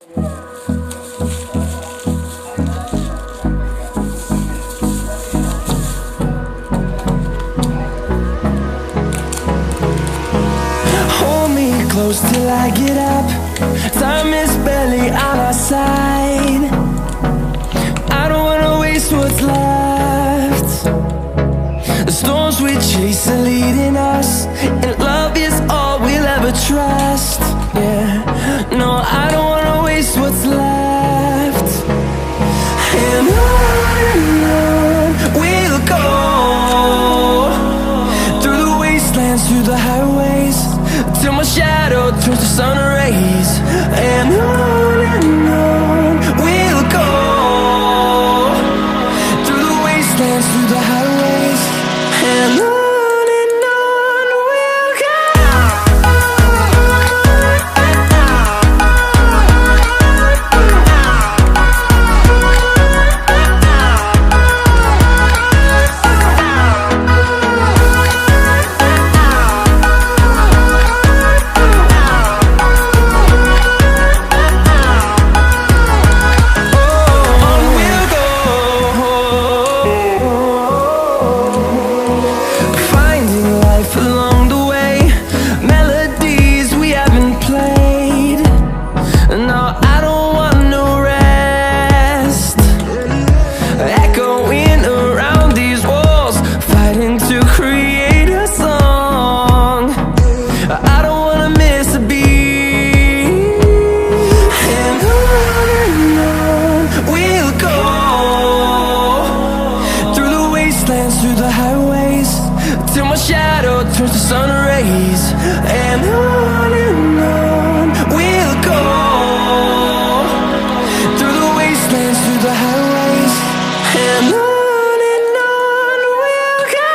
Hold me close till I get up. Time is barely on our side. I don't wanna waste what's left. The storms we chase are leading us, and love is all we'll ever trust. Yeah, no, I don't wanna waste what's left. And on we'll go, through the wastelands, through the highways, till my shadow turns to sun rays. And on we'll go, through the wastelands, through the highways, and on we'll go. Through the highways, till my shadow turns to sun rays. And on we'll go, through the wastelands, through the highways, and on we'll go.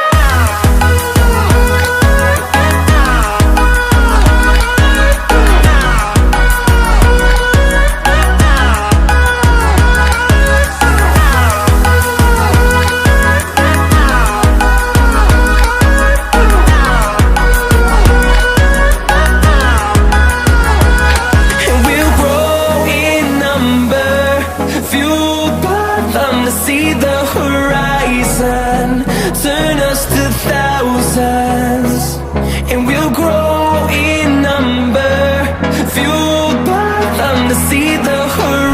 See the horizon, turn us to thousands, and we'll grow in number, fueled by them to see the horizon.